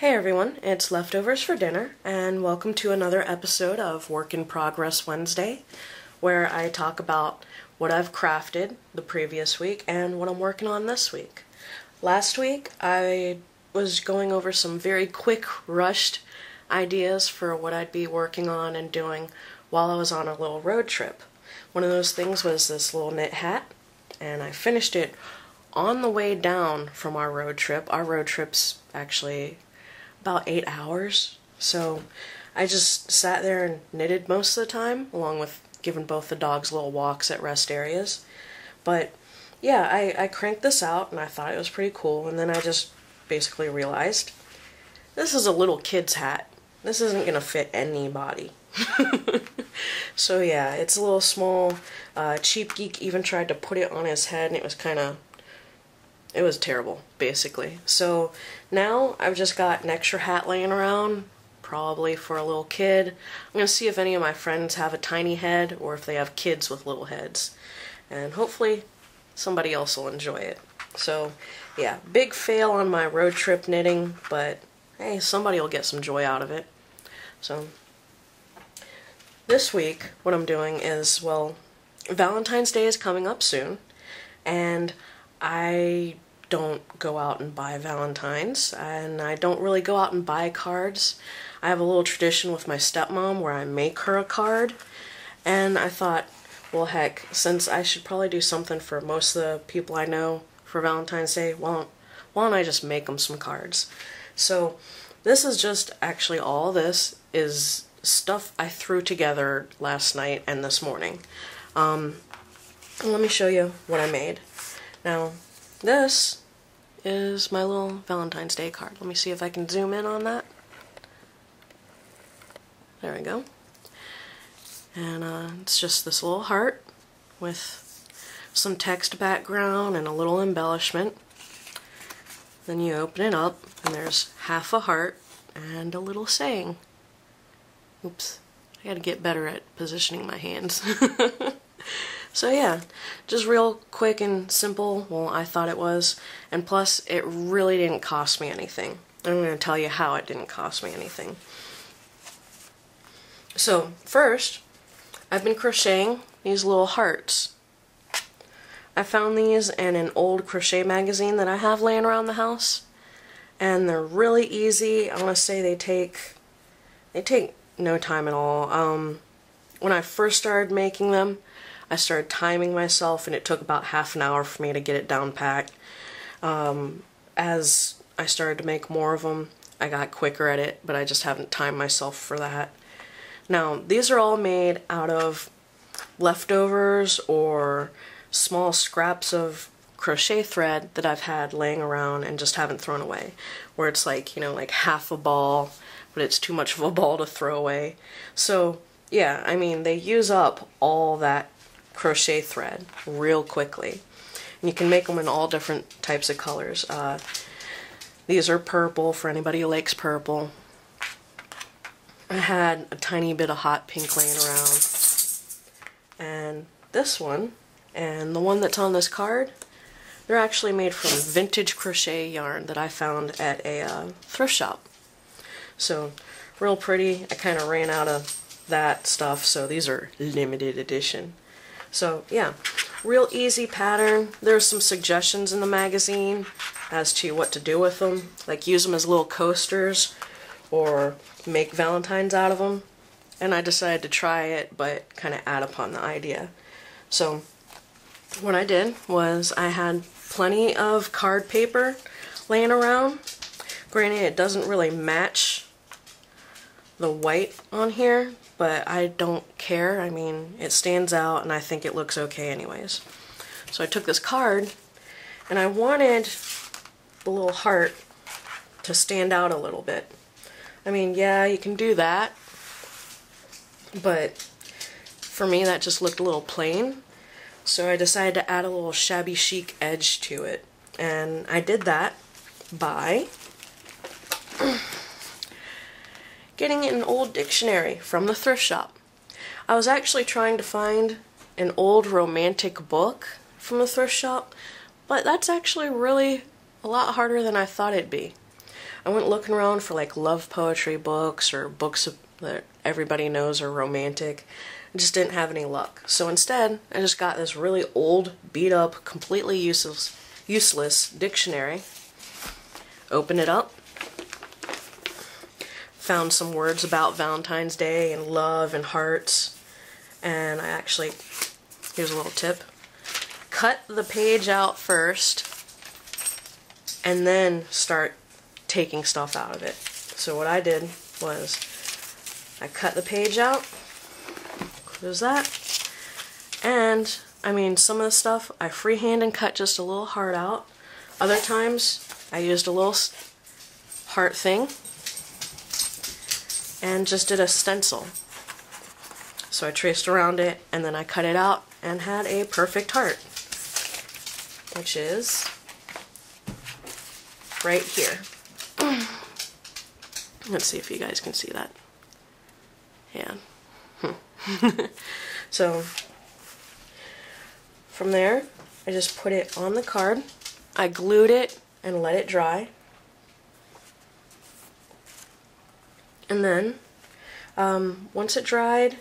Hey everyone, it's Leftovers for Dinner, and welcome to another episode of Work in Progress Wednesday, where I talk about what I've crafted the previous week and what I'm working on this week. Last week, I was going over some very quick, rushed ideas for what I'd be working on and doing while I was on a little road trip. One of those things was this little knit hat, and I finished it on the way down from our road trip. Our road trip's actually about 8 hours, so I just sat there and knitted most of the time, along with giving both the dogs little walks at rest areas. But yeah, I cranked this out and I thought it was pretty cool, and then I just basically realized this is a little kid's hat. This isn't gonna fit anybody. So yeah, it's a little small. Cheap Geek even tried to put it on his head and it was terrible, basically. So now I've just got an extra hat laying around, probably for a little kid. I'm going to see if any of my friends have a tiny head or if they have kids with little heads. And hopefully somebody else will enjoy it. So yeah, big fail on my road trip knitting, but hey, somebody will get some joy out of it. So this week, what I'm doing is, well, Valentine's Day is coming up soon, and I don't go out and buy Valentines, and I don't really go out and buy cards. I have a little tradition with my stepmom where I make her a card, and I thought, well heck, since I should probably do something for most of the people I know for Valentine's Day, why don't I just make them some cards? So this is just, actually all this is stuff I threw together last night and this morning. Let me show you what I made. Now, this is my little Valentine's Day card. Let me see if I can zoom in on that. There we go. And it's just this little heart with some text background and a little embellishment. Then you open it up and there's half a heart and a little saying. Oops, I gotta get better at positioning my hands. So yeah, just real quick and simple. Well, I thought it was. And plus, it really didn't cost me anything. I'm going to tell you how it didn't cost me anything. So, first, I've been crocheting these little hearts. I found these in an old crochet magazine that I have laying around the house. And they're really easy. I want to say they take no time at all. When I first started making them, I started timing myself, and it took about half an hour for me to get it down packed. As I started to make more of them, I got quicker at it, but I just haven't timed myself for that. Now, these are all made out of leftovers or small scraps of crochet thread that I've had laying around and just haven't thrown away. Where it's like, you know, like half a ball, but it's too much of a ball to throw away. So, yeah, I mean, they use up all that crochet thread real quickly. And you can make them in all different types of colors. These are purple for anybody who likes purple. I had a tiny bit of hot pink laying around. And this one, and the one that's on this card, they're actually made from vintage crochet yarn that I found at a thrift shop. So, real pretty. I kind of ran out of that stuff, so these are limited edition. So yeah, real easy pattern. There's some suggestions in the magazine as to what to do with them, like use them as little coasters or make Valentines out of them. And I decided to try it, but kind of add upon the idea. So what I did was I had plenty of card paper laying around. Granted, it doesn't really match the white on here, but I don't care. I mean, it stands out and I think it looks okay anyways. So I took this card and I wanted the little heart to stand out a little bit. I mean, yeah, you can do that, but for me that just looked a little plain. So I decided to add a little shabby chic edge to it. And I did that by getting an old dictionary from the thrift shop. I was actually trying to find an old romantic book from the thrift shop, but that's actually really a lot harder than I thought it'd be. I went looking around for like love poetry books or books that everybody knows are romantic. I just didn't have any luck. So instead, I just got this really old, beat up, completely useless dictionary. Opened it up. Found some words about Valentine's Day and love and hearts. And I actually, here's a little tip. Cut the page out first and then start taking stuff out of it. So what I did was I cut the page out, close that, and I mean some of the stuff I freehand and cut just a little heart out. Other times I used a little heart thing and just did a stencil. So I traced around it and then I cut it out and had a perfect heart, which is right here. Let's see if you guys can see that. Yeah. So from there, I just put it on the card. I glued it and let it dry. And then, once it dried,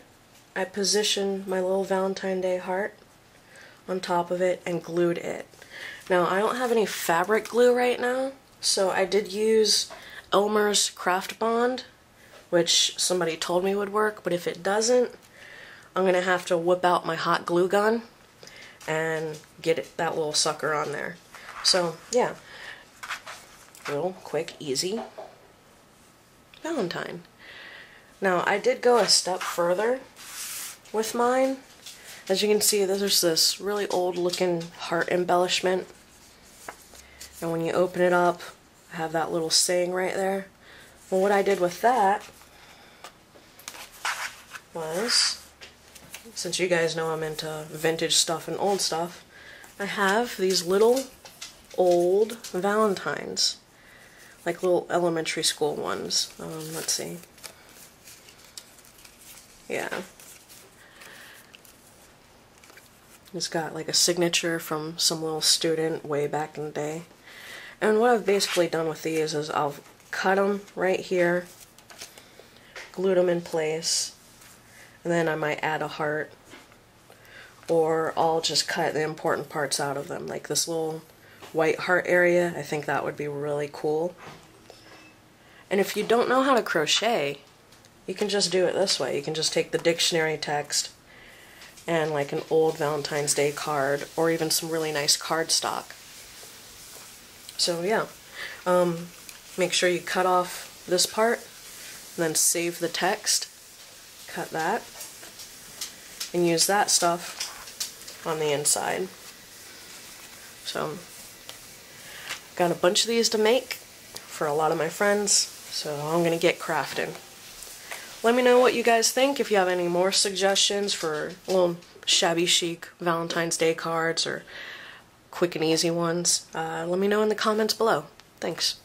I positioned my little Valentine's Day heart on top of it and glued it. Now, I don't have any fabric glue right now, so I did use Elmer's Craft Bond, which somebody told me would work, but if it doesn't, I'm going to have to whip out my hot glue gun and get that little sucker on there. So, yeah. Real quick, easy Valentine. Now, I did go a step further with mine. As you can see, there's this really old looking heart embellishment. And when you open it up, I have that little saying right there. Well, what I did with that was, since you guys know I'm into vintage stuff and old stuff, I have these little old Valentines. Like little elementary school ones. Let's see. Yeah. It's got like a signature from some little student way back in the day. And what I've basically done with these is I'll cut them right here, glue them in place, and then I might add a heart, or I'll just cut the important parts out of them, like this little white heart area. I think that would be really cool. And if you don't know how to crochet, you can just do it this way. You can just take the dictionary text and like an old Valentine's Day card, or even some really nice cardstock. So yeah, make sure you cut off this part, and then save the text, cut that, and use that stuff on the inside. So, got a bunch of these to make for a lot of my friends, so I'm going to get crafting. Let me know what you guys think. If you have any more suggestions for little shabby chic Valentine's Day cards or quick and easy ones, let me know in the comments below. Thanks.